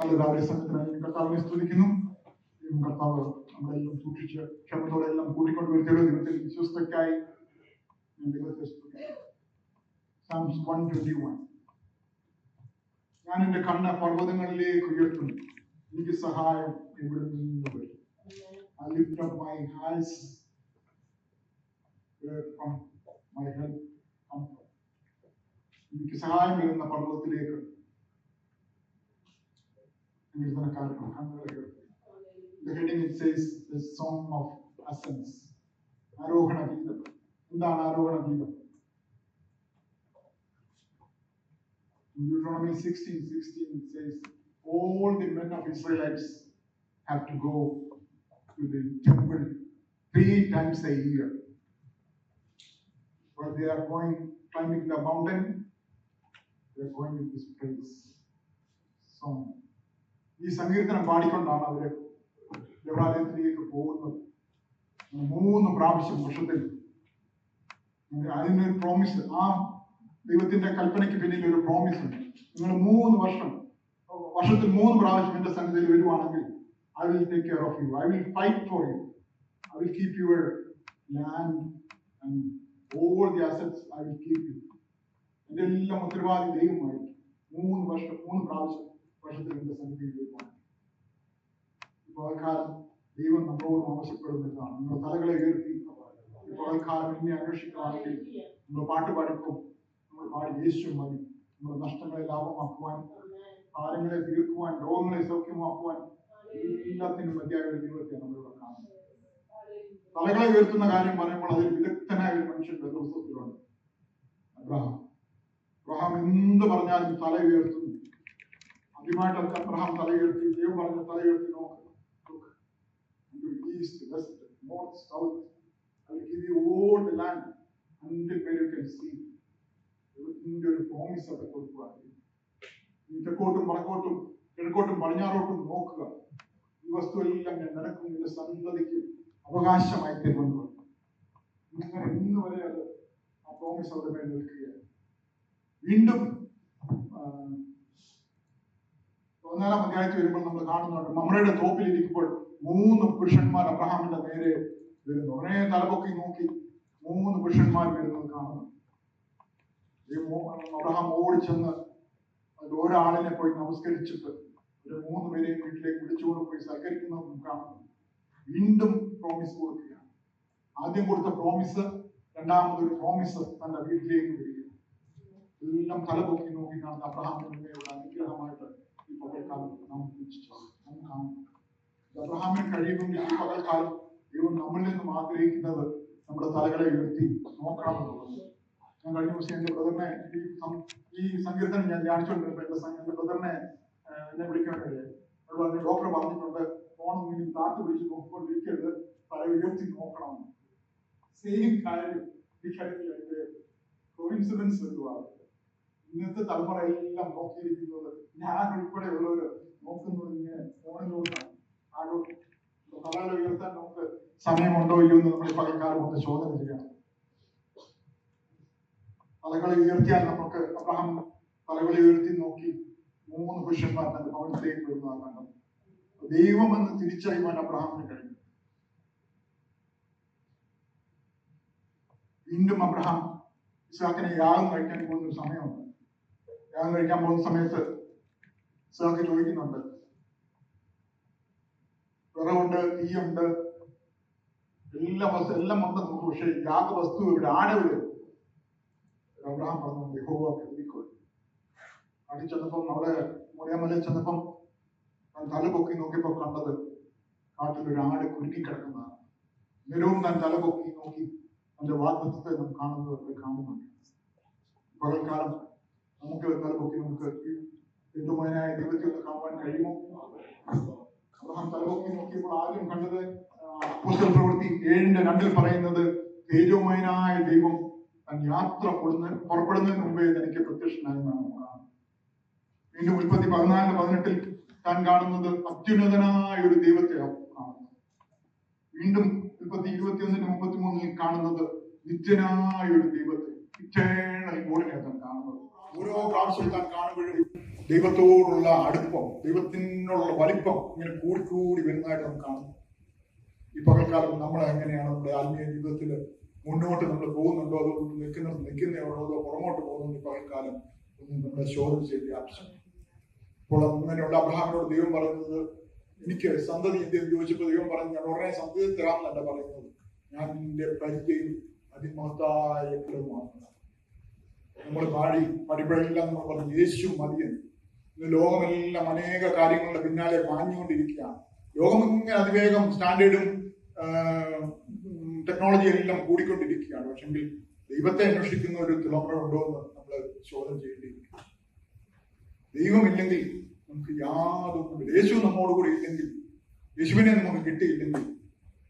അത് രാവിലെ സമയത്തിന് കർത്താവിനെ സ്തുതിക്കുന്നു. കർത്താവ് നമ്മളെല്ലാം സൂക്ഷിച്ച് ക്ഷമത്തോടെ എല്ലാം കൂട്ടിക്കൊണ്ട് വരുത്തിയുള്ള ദൈവത്തിൽ വിശ്വസ്തയ്ക്കായി ദൈവത്തെ സ്തുതിക്കുന്നു. Psalms 121. ഞാൻ എന്റെ കണ്ണ് പർവ്വതങ്ങളിലേക്ക് ഉയർത്തുന്നു, എനിക്ക് സഹായം എവിടെ നിന്ന് വരും? I lift up my eyes from my help comes from. എനിക്ക് സഹായം വരുന്ന പർവ്വതത്തിലേക്ക് കണ്ണുകൾ. The heading it says the song of ascents. ആരോഹണ ഗീതം. എന്താണ് ആരോഹണ ഗീതം? Deuteronomy 16:16 says, all the men of Israelites have to go to the temple 3 times a year. While they are climbing the mountain, they are going with this praise song. ഈ സങ്കീർത്തനം പാടിക്കൊണ്ടാണ് അവര് ദേവാലയത്തിലേക്ക് പോകുന്നത്. 3 പ്രാവശ്യം വർഷത്തിൽ. അതിനൊരു പ്രോമിസ്, ആ ദൈവത്തിന്റെ കൽപ്പനയ്ക്ക് പിന്നിൽ ഒരു പ്രോമിസ് ഉണ്ട്. നിങ്ങൾ 3 വർഷത്തിൽ 3 പ്രാവശ്യം എന്റെ സന്നിധിയിൽ വരുവാണെങ്കിൽ I will take care of you. I will fight for you. I will keep your land and all the assets. I will keep you. എന്റെ എല്ലാം ഉത്തരവാദി ദൈവമായിരിക്കും. 3 പ്രാവശ്യം വർഷത്തിൽ എന്റെ സന്നിധിയിൽ വരുവാണ്. ഇപ്പോൾ കാലം ദൈവം നമ്മളോട് ആവശ്യപ്പെടുന്നതാണ്, നിങ്ങൾ തലകളെ ഉയർത്തി ഇപ്പോൾ കാലം എന്നെ അന്വേഷിക്കുകയാണെങ്കിൽ നമ്മൾ പാട്ട് പാടിക്കും. നമ്മൾ പാടി യേശു മതി. നമ്മുടെ നഷ്ടങ്ങളെ ലാഭമാക്കുവാൻ, ഭാരങ്ങളെ തീർക്കുവാൻ, രോഗങ്ങളെ സൗഖ്യമാക്കുവാൻ, എല്ലാത്തിനും മതിയായ ഒരു ദൈവത്തെ നമ്മളിവിടെ കാണുന്നു. തലകളെ ഉയർത്തുന്ന കാര്യം പറയുമ്പോൾ അതിൽ വിദഗ്ധനായ ഒരു മനുഷ്യന്റെ ദിവസത്തിലുണ്ട്. അബ്രഹാം എന്ത് പറഞ്ഞാലും തല ഉയർത്തുന്നു. ആദ്യമായിട്ടൊക്കെ അബ്രഹാം തല ഉയർത്തി, ദൈവം പറഞ്ഞ തല ഉയർത്തി നോക്ക്, east, west, north, south, I will give you all the land until where you can see. ഇതിന്റെ ഒരു പ്രോമിസ് ഒക്കെ കൊടുക്കുക. തെക്കോട്ടും വടക്കോട്ടും കിഴക്കോട്ടും പടിഞ്ഞാറോട്ടും നോക്കുക. ഈ വസ്തു എല്ലാം ഞാൻ നിനക്കും നിന്റെ സന്തതിക്കും അവകാശമായി തരുമെന്ന് പറഞ്ഞു. ഇങ്ങനെ ഇന്ന് വരെ അത് ആ പ്രോമിസ് അവരുടെ മേൽ നിൽക്കുകയാണ്. വീണ്ടും 14-ാം അധ്യായത്തിൽ വരുമ്പോൾ നമ്മൾ കാണുന്നുണ്ട്, മമ്രയുടെ തോപ്പിൽ ഇരിക്കുമ്പോൾ 3 പുരുഷന്മാർ അബ്രഹാമിന്റെ നേരെ വരുന്നു. ഉടനെ തലപൊക്കി നോക്കി 3 പുരുഷന്മാർ വരുന്നത് കാണുന്നു. അബ്രഹാം ഓടിച്ചെന്ന് ഒരാളിനെ പോയി നമസ്കരിച്ചിട്ട് ഒരു 3 പേരെയും വീട്ടിലേക്ക് വിളിച്ചുകൊണ്ട് പോയി സൽക്കരിക്കുന്നത് കാണുന്നു. വീണ്ടും പ്രോമിസ് കൊടുക്കുകയാണ്. ആദ്യം കൊടുത്ത പ്രോമിസ്, രണ്ടാമതൊരു പ്രോമിസ് തന്റെ വീട്ടിലേക്ക് വരികയാണ്. എല്ലാം തലപൊക്കി നോക്കി കാണുന്ന അബ്രഹാമിന്റെ അനുഗ്രഹമായിട്ട് ഈ പകൽക്കാലം നാം കാണുന്നു. അബ്രഹാമിന് കഴിയുമെങ്കിൽ ഈ പകൽക്കാലം ദൈവം നമ്മളിൽ നിന്നും ആഗ്രഹിക്കുന്നത് നമ്മുടെ തലകളെ ഉയർത്തി നോക്കണമെന്നുള്ളത്. ഞാൻ കഴിഞ്ഞ ദിവസം എന്റെ ബ്രദറിനെ ഈ സങ്കീർത്തനം ഞാൻ ധ്യാനിച്ചുകൊണ്ടിരുന്നപ്പോൾ എന്റെ ബ്രദറിനെ എന്നെ വിളിക്കാൻ കഴിയായി. ഡോക്ടർ പറഞ്ഞിട്ടുണ്ട്, ഫോണും ഇനി താത്ത് പിടിച്ച് നോക്കിക്കൊണ്ടിരിക്കരുത്, തല ഉയർത്തി നോക്കണമെന്ന്. സെയിം കാര്യം ഈ കാര്യത്തിൽ എന്റെ കോയിൻസിഡൻസ് എന്തുവാണ്? ഇന്നത്തെ തലമുറ എല്ലാം നോക്കിയിരിക്കുന്നത്, ഞാൻ ഉൾപ്പെടെ ഉള്ളവര് നോക്കുന്നത് ഇങ്ങനെ ഫോണിലോട്ടാണ്. തലകളെ ഉയർത്താൻ നമുക്ക് സമയമുണ്ടോ ഇല്ലയോ എന്ന് നമ്മൾ പകൽക്കാലം ഒന്ന് ചോദന ചെയ്യണം. തലകളെ ഉയർത്തിയാൽ നമുക്ക് അബ്രഹാം തലകളെ ഉയർത്തി നോക്കി 3 പുരുഷന്മാർ തന്റെ ഭവനത്തിലേക്ക് വരുന്നതാണ് കണ്ടത്. ദൈവമെന്ന് തിരിച്ചറിയുവാൻ അബ്രഹാമിന് കഴിഞ്ഞു. വീണ്ടും അബ്രഹാം ഇസ്ഹാക്കിനെ യാഗം കഴിക്കാൻ പോകുന്ന ഒരു സമയമുണ്ട്. യാഗം കഴിക്കാൻ പോകുന്ന സമയത്ത് ഇസ്ഹാക്ക് ചോദിക്കുന്നുണ്ട്, വിറവുണ്ട്, തീയുണ്ട്, എല്ലാം ഉണ്ട് നമുക്ക്, പക്ഷെ യാഗവസ്തു ഇവിടെ, ആടെവിടെ? അബ്രഹാം പറഞ്ഞു, യഹോവ കരുതിക്കൊള്ളും. നാട്ടിൽ ചെന്നപ്പം, അവിടെ മുറിയാമലയിൽ ചെന്നപ്പം തല പൊക്കി നോക്കിയപ്പോ കണ്ടത് കാട്ടിലൊരു ആട് കുരുങ്ങിക്കിടക്കുന്നതാണ്. നിരവും താൻ തല പൊക്കി നോക്കി തന്റെ വാഗ്ദത്തത്തെ നാം കാണുന്നുണ്ട്. പകൽക്കാലം നമുക്ക് തല പൊക്കി നമുക്ക് ഹിന്ദുമയനായ ദൈവത്തെ ഒന്ന് കാണുവാൻ കഴിയുമോ? അബ്രഹാം തലപൊക്കി നോക്കിയപ്പോൾ ആദ്യം കണ്ടത് അപ്പോസ്തല പ്രവൃത്തി 7:2 പറയുന്നത്, തേജോമയനായ ദൈവം താൻ യാത്ര പുറപ്പെടുന്നതിന് മുമ്പേ തനിക്ക് പ്രത്യക്ഷനായെന്നാണ് നമ്മൾ കാണുന്നത്. വീണ്ടും ഉൽപ്പത്തി 14:18 താൻ കാണുന്നത് അത്യുന്നതനായ ഒരു ദൈവത്തെ കാണുന്നത്. വീണ്ടും ഉൽപ്പത്തി 21:33 കാണുന്നത് നിത്യനായ ഒരു ദൈവത്തെ, ഇറ്റേണൽ ഗോഡിനെ താൻ കാണുന്നത്. ഓരോ പ്രാവശ്യം താൻ കാണുമ്പോഴും ദൈവത്തോടുള്ള അടുപ്പം, ദൈവത്തിനുള്ള വലിപ്പം ഇങ്ങനെ കൂടി വരുന്നതായിട്ട് നമുക്ക് കാണുന്നു. ഈ പകൽക്കാലം നമ്മൾ എങ്ങനെയാണ് നമ്മുടെ ആത്മീയ ജീവിതത്തിൽ മുന്നോട്ട് നമ്മൾ പോകുന്നുണ്ടോ, അതോ നിൽക്കുന്നവരോ, അതോ പുറമോട്ട് പോകുന്നുണ്ടോ? ഈ പകൽക്കാലം ഒന്നും നമ്മളെ ശോധന ചെയ്യേണ്ട ആവശ്യം. ഇപ്പോൾ അങ്ങനെയുള്ള അബ്രഹാമിനോട് ദൈവം പറയുന്നത്, എനിക്ക് സന്തതി എന്തെന്ന് ചോദിച്ചപ്പോൾ ദൈവം പറഞ്ഞു, ഞാൻ ഉടനെ സന്തതി തരാമെന്നല്ല പറയുന്നത്, ഞാൻ നിന്റെ പരിചയം അതിമഹത്തായ ഫലമാണ്. നമ്മൾ പടിപ്പഴയെല്ലാം നമ്മൾ പറഞ്ഞു യേശു മതിയെന്ന്. ഇന്ന് ലോകമെല്ലാം അനേക കാര്യങ്ങളുടെ പിന്നാലെ പാഞ്ഞുകൊണ്ടിരിക്കുകയാണ്. ലോകം ഇങ്ങനെ അതിവേഗം സ്റ്റാൻഡേർഡും ടെക്നോളജി എല്ലാം കൂടിക്കൊണ്ടിരിക്കുകയാണ്. പക്ഷെങ്കിൽ ദൈവത്തെ അന്വേഷിക്കുന്ന ഒരു തലമുറ ഉണ്ടോ എന്ന് നമ്മൾ ചോദ്യം ചെയ്യേണ്ടിയിരിക്കും. ദൈവമില്ലെങ്കിൽ നമുക്ക് യാതൊന്നുമില്ല. യേശു നമ്മോടുകൂടി ഇല്ലെങ്കിൽ, യേശുവിനെ നമുക്ക് കിട്ടിയില്ലെങ്കിൽ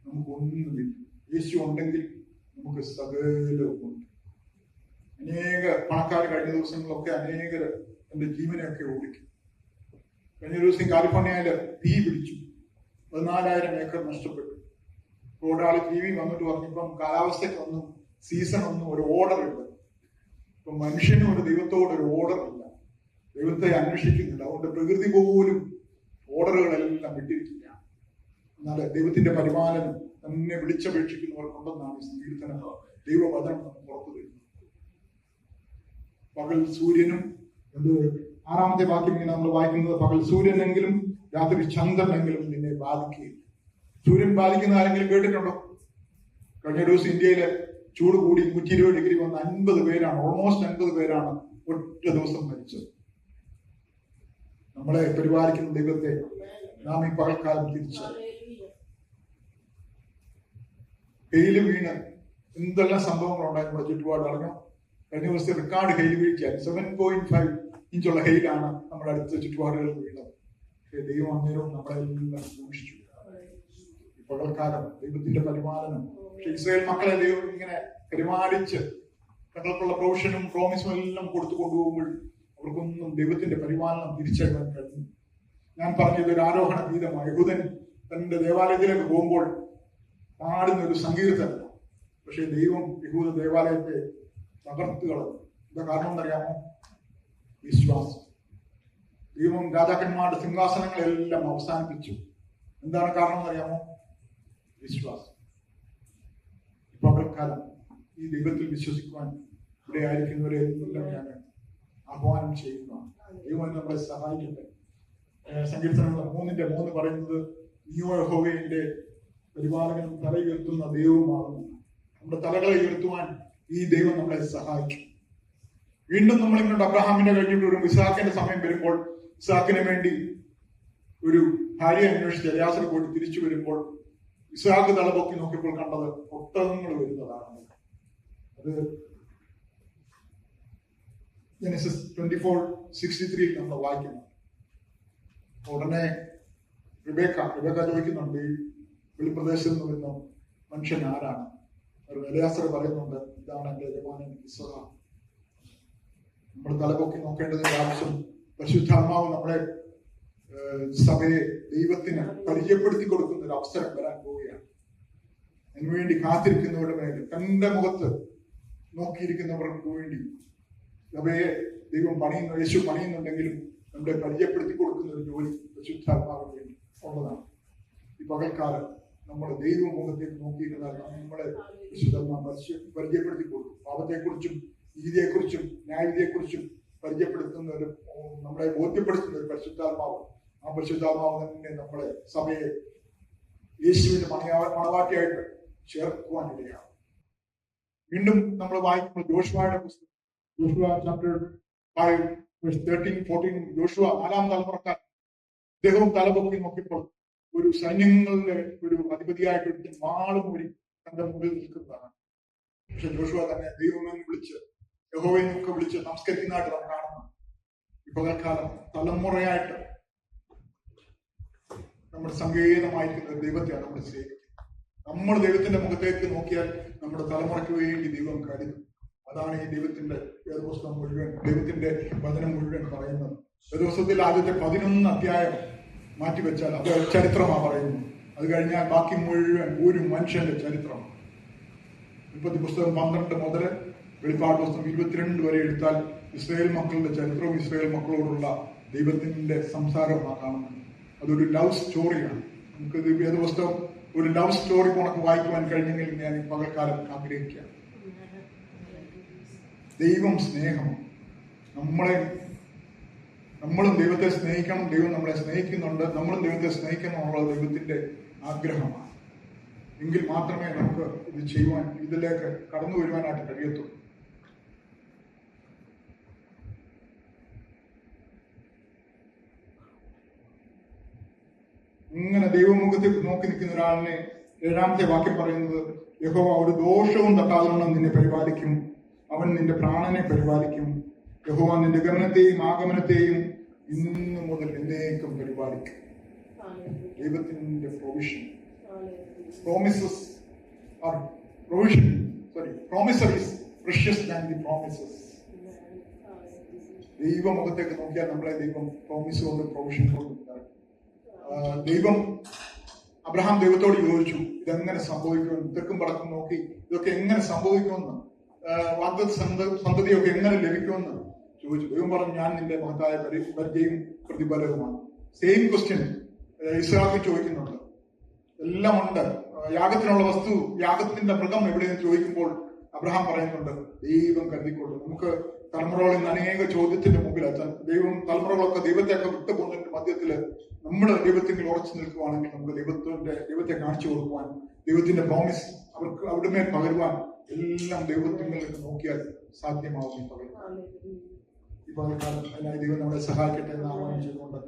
നമുക്ക് ഒന്നുമില്ല. യേശു ഉണ്ടെങ്കിൽ നമുക്ക് സകലവുമുണ്ട്. അനേക പണക്കാർ കഴിഞ്ഞ ദിവസങ്ങളിലൊക്കെ അനേകർ എന്റെ ജീവനെയൊക്കെ ഓടിക്കും. കഴിഞ്ഞ ദിവസം കാലിഫോർണിയയില് തീ പിടിച്ചു, 14,000 ഏക്കർ നഷ്ടപ്പെട്ടു. ഒരാൾ ടി വി വന്നിട്ട് പറഞ്ഞിപ്പം കാലാവസ്ഥയ്ക്കൊന്നും സീസണൊന്നും ഒരു ഓർഡർ ഇല്ല. ഇപ്പൊ മനുഷ്യനും ഒരു ദൈവത്തോട് ഒരു ഓർഡർ ഇല്ല, ദൈവത്തെ അന്വേഷിക്കുന്നില്ല. അതുകൊണ്ട് പ്രകൃതി പോലും ഓർഡറുകളെല്ലാം വിട്ടിരിക്കുകയാണ്. എന്നാൽ ദൈവത്തിന്റെ പരിപാലനം തന്നെ വിളിച്ചപേക്ഷിക്കുന്നവർക്കുണ്ടെന്നാണ് ഈ സങ്കീർത്തനം ദൈവവചനം പുറത്തു തരുന്നത്. പകൽ സൂര്യനും 6ാമത്തെ വാക്യം ഇങ്ങനെ നമ്മൾ വായിക്കുന്നത്, പകൽ സൂര്യനെങ്കിലും രാത്രി ചന്ദ്രനെങ്കിലും നിന്നെ ബാധിക്കുകയില്ല. സൂര്യൻ ബാധിക്കുന്ന ആരെങ്കിലും കേട്ടിട്ടുണ്ടോ? കഴിഞ്ഞ ദിവസം ഇന്ത്യയിലെ ചൂട് കൂടി 120 ഡിഗ്രി വന്ന് 50 പേരാണ്, ഓൾമോസ്റ്റ് 50 പേരാണ് ഒറ്റ ദിവസം മരിച്ചത്. നമ്മളെ പരിപാലിക്കുന്ന ദൈവത്തെ നാം ഈ പകൽക്കാലം തിരിച്ചറിയും. ഹെയില് വീണ് എന്തെല്ലാം സംഭവങ്ങൾ ഉണ്ടായി നമ്മുടെ ചുറ്റുപാട് അറിഞ്ഞോ? കഴിഞ്ഞ ദിവസത്തെ റെക്കോർഡ് ഹെയിൽ വീഴ്ചയായി 7.5 ഇഞ്ചുള്ള ഹെയിലാണ് നമ്മുടെ അടുത്ത ചുറ്റുപാടുകളിൽ വീണത്. ദൈവം അന്നേരവും നമ്മളെല്ലാം സൂക്ഷിച്ചു. പകൽക്കാലം ദൈവത്തിന്റെ പരിപാലനം. പക്ഷെ ഇസ്രായേൽ മക്കളെ ദൈവം ഇങ്ങനെ പരിപാലിച്ച് തങ്ങൾക്കുള്ള പ്രൊവിഷനും പ്രോമിസും എല്ലാം കൊടുത്തു കൊണ്ടുപോകുമ്പോൾ അവർക്കൊന്നും ദൈവത്തിന്റെ പരിപാലനം തിരിച്ചറിയാൻ കഴിഞ്ഞു. ഞാൻ പറഞ്ഞത് ഒരു ആരോഹണ ഗീതമാണ്. യഹൂദൻ തന്റെ ദേവാലയത്തിലേക്ക് പോകുമ്പോൾ പാടുന്ന ഒരു സങ്കീർത്തനം. പക്ഷെ ദൈവം യഹൂദ ദേവാലയത്തെ തകർത്ത് കളഞ്ഞു. എന്താ കാരണം എന്നറിയാമോ? വിശ്വാസം. ദൈവം രാജാക്കന്മാരുടെ സിംഹാസനങ്ങളെല്ലാം അവസാനിപ്പിച്ചു. എന്താണ് കാരണം എന്നറിയാമോ? വിശ്വാസം. ഇപ്പൊ പകൽക്കാലം ഈ ദൈവത്തിൽ വിശ്വസിക്കുവാൻ ഇവിടെ ആയിരിക്കുന്നവരെ എല്ലാം ഞാൻ ആഹ്വാനം ചെയ്യുന്നതാണ്. ദൈവം നമ്മളെ സഹായിക്കട്ടെ. സങ്കീർത്തനങ്ങൾ 3:3 പറയുന്നത്, നീയോ യഹോവയുടെ പരിപാലകനും തല ഉയർത്തുന്ന ദൈവവുമാകുന്നു. നമ്മുടെ തലകളെ ഉയർത്തുവാൻ ഈ ദൈവം നമ്മളെ സഹായിക്കും. വീണ്ടും നമ്മൾ ഇങ്ങോട്ട് അബ്രഹാമിന്റെ കഴിഞ്ഞിട്ട് ഒരു ഇസ്ഹാക്കിന്റെ സമയം വരുമ്പോൾ, ഇസ്ഹാക്കിന് വേണ്ടി ഒരു ഭാര്യയെ അന്വേഷിച്ച് എലിയാസർ പോയി തിരിച്ചു വരുമ്പോൾ ഇസ്ഹാക്ക് തലപൊക്കി നോക്കിയപ്പോൾ കണ്ടത് ഒട്ടകങ്ങൾ വരുന്നതാണ്. അത് ജെനസിസ് 24:63 നമ്മൾ വായിക്കുന്നു. ഉടനെ റിബേക്ക ചോദിക്കുന്നുണ്ട്, ഈ വെളിപ്രദേശത്ത് നിന്ന് വരുന്ന മനുഷ്യൻ ആരാണ്? എലിയാസർ പറയുന്നുണ്ട്, ഇതാണ് എന്റെ യജമാനൻ ഇസ്ഹാക്ക്. നമ്മൾ തലപൊക്കി നോക്കേണ്ടതിന്റെ ആവശ്യം, പരിശുദ്ധാത്മാവ് നമ്മളെ സഭയെ ദൈവത്തിന് പരിചയപ്പെടുത്തി കൊടുക്കുന്ന ഒരു അവസരം വരാൻ പോവുകയാണ്. അതിനുവേണ്ടി കാത്തിരിക്കുന്നവരുടെ മേൽ, തന്റെ മുഖത്ത് നോക്കിയിരിക്കുന്നവർക്ക് വേണ്ടി സഭയെ ദൈവം പണിയുന്ന, യേശു പണിയുന്നുണ്ടെങ്കിലും നമ്മളെ പരിചയപ്പെടുത്തി കൊടുക്കുന്ന ഒരു ജോലി പരിശുദ്ധാത്മാവിന് വേണ്ടി ഉള്ളതാണ്. ഈ പകൽക്കാലം നമ്മൾ ദൈവമുഖത്തേക്ക് നോക്കിയിരുന്നാൽ നമ്മളെ വിശുദ്ധാത്മാവ് പരിചയപ്പെടുത്തി കൊടുക്കും. പാപത്തെക്കുറിച്ചും നീതിയെക്കുറിച്ചും ന്യായവിധിയെക്കുറിച്ചും പരിചയപ്പെടുത്തുന്ന ഒരു, നമ്മളെ ബോധ്യപ്പെടുത്തുന്ന ഒരു പരിശുദ്ധാത്മാവ്. ആ പരിശുദ്ധാത്മാവ് തന്നെ നമ്മളെ സഭയെ യേശുവിന്റെ മണവാട്ടിയായിട്ട് ചേർക്കുവാനിടയാണ്. വീണ്ടും നമ്മൾ വായിക്കുമ്പോൾ ജോഷുവയുടെ പുസ്തകം, ജോഷുവ ചാപ്റ്റർ 5:13-14, ജോഷുവ 4ാം തലമുറക്കാരൻ. അദ്ദേഹവും തലപൊക്കി നോക്കിയപ്പോൾ ഒരു സൈന്യങ്ങളുടെ ഒരു അധിപതിയായിട്ട് വാളും ഒരു തന്റെ മുമ്പിൽ നിൽക്കുന്നതാണ്. പക്ഷെ ജോഷുവ തന്നെ ദൈവമെന്ന് വിളിച്ച്, യഹോവയെന്നൊക്കെ വിളിച്ച് നമസ്കരിക്കുന്നതായിട്ട് നാം കാണുന്നു. ഈ പകൽക്കാലം തലമുറയായിട്ട് നമ്മുടെ സങ്കേതമായിരിക്കുന്ന ദൈവത്തെയാണ് നമ്മൾ സേവിക്കുന്നത്. നമ്മൾ ദൈവത്തിന്റെ മുഖത്തേക്ക് നോക്കിയാൽ നമ്മുടെ തലമുറയ്ക്ക് വേണ്ടി ദൈവം കരുതും. അതാണ് ഈ ദൈവത്തിന്റെ വേദപുസ്തകം മുഴുവൻ, ദൈവത്തിന്റെ വചനം മുഴുവൻ പറയുന്നത്. വേദപുസ്തകത്തിൽ ആദ്യത്തെ 11 അധ്യായം മാറ്റിവെച്ചാൽ അത് ചരിത്രമാണ് പറയുന്നത്. അത് കഴിഞ്ഞാൽ ബാക്കി മുഴുവൻ ഒരു മനുഷ്യന്റെ ചരിത്രമാണ്. ഉൽപ്പത്തി പുസ്തകം 12 മുതൽ വെളിപ്പാട് പുസ്തകം 22 വരെ എടുത്താൽ ഇസ്രായേൽ മക്കളുടെ ചരിത്രവും ഇസ്രായേൽ മക്കളോടുള്ള ദൈവത്തിന്റെ സംസാരമാണ് കാണുന്നത്. അതൊരു ലവ് സ്റ്റോറിയാണ്. നമുക്ക് വേദപുസ്തകം ഒരു ലവ് സ്റ്റോറി കണക്ക് വായിക്കുവാൻ കഴിഞ്ഞെങ്കിൽ ഞാൻ ഈ പകൽക്കാലം ആഗ്രഹിക്കുകയാണ്. ദൈവം സ്നേഹമാണ്. നമ്മളും ദൈവത്തെ സ്നേഹിക്കണം, ദൈവം നമ്മളെ സ്നേഹിക്കുന്നുണ്ട്, നമ്മളും ദൈവത്തെ സ്നേഹിക്കണം എന്നുള്ളത് ദൈവത്തിന്റെ ആഗ്രഹമാണ്. എങ്കിൽ മാത്രമേ നമുക്ക് ഇത് ചെയ്യുവാൻ, ഇതിലേക്ക് കടന്നു വരുവാനായിട്ട് കഴിയത്തുള്ളൂ. ഇങ്ങനെ ദൈവമുഖത്തിൽ നോക്കി നിൽക്കുന്ന ഒരാളിനെ 7-ാമത്തെ വാക്യം പറയുന്നത്, യഹോവ ഒരു ദോഷവും തട്ടാതെ നിന്നെ പരിപാലിക്കും, അവൻ നിന്റെ പ്രാണനെ പരിപാലിക്കും. യഹോവ നിന്റെ ഗമനത്തെയും ആഗമനത്തെയും ഇന്നു മുതൽ എന്നേക്കും പരിപാലിക്കും. ദൈവത്തിന്റെ provision, promises are provision, promiser is precious than the promises. ദൈവമുഖത്തേക്ക് നോക്കിയാൽ നമ്മളെ ദൈവം പ്രോമിസ് കൊണ്ട് പ്രൊവിഷൻ കൊണ്ട് ദൈവം അബ്രഹാം ദൈവത്തോട് ചോദിച്ചു, ഇതെങ്ങനെ സംഭവിക്കുമെന്ന്. തെക്കും വടക്കും നോക്കി ഇതൊക്കെ എങ്ങനെ സംഭവിക്കുമെന്ന്, വാഗ്ദത്ത സന്തതിയൊക്കെ എങ്ങനെ ലഭിക്കുമെന്ന് ചോദിച്ചു. ദൈവം പറഞ്ഞു, ഞാൻ നിന്റെ മഹത്തായ പരിചയം പ്രതിഫലവുമാണ്. സെയിം ക്വസ്റ്റ്യൻ ഇസ്ഹാക്ക് ചോദിക്കുന്നുണ്ട്. എല്ലാം ഉണ്ട്, യാഗത്തിനുള്ള വസ്തു, യാഗത്തിന്റെ മൃഗം എവിടെയെന്ന് ചോദിക്കുമ്പോൾ അബ്രഹാം പറയുന്നുണ്ട്, ദൈവം കരുതിക്കൊള്ളു. നമുക്ക് തലമുറകളിൽ നിന്ന് അനേക ചോദ്യത്തിന്റെ മുമ്പിൽ ദൈവം തലമുറകളൊക്കെ ദൈവത്തെയൊക്കെ വിട്ടുപോകുന്നതിന്റെ മധ്യത്തില് നമ്മൾ ദൈവത്തിൽ ഉറച്ചു നിൽക്കുവാണെങ്കിൽ നമുക്ക് ദൈവത്തെ കാണിച്ചു കൊടുക്കുവാൻ, ദൈവത്തിന്റെ പ്രോമിസ് അവർക്ക് അവിടെ മേൽ പകരുവാൻ എല്ലാം ദൈവത്തിൽ നിന്ന് നോക്കിയാൽ സാധ്യമാവും. ഈ പകൽക്കാലം അതിനായി ദൈവം നമ്മളെ സഹായിക്കട്ടെ എന്ന് ആഹ്വാനം ചെയ്തുകൊണ്ട്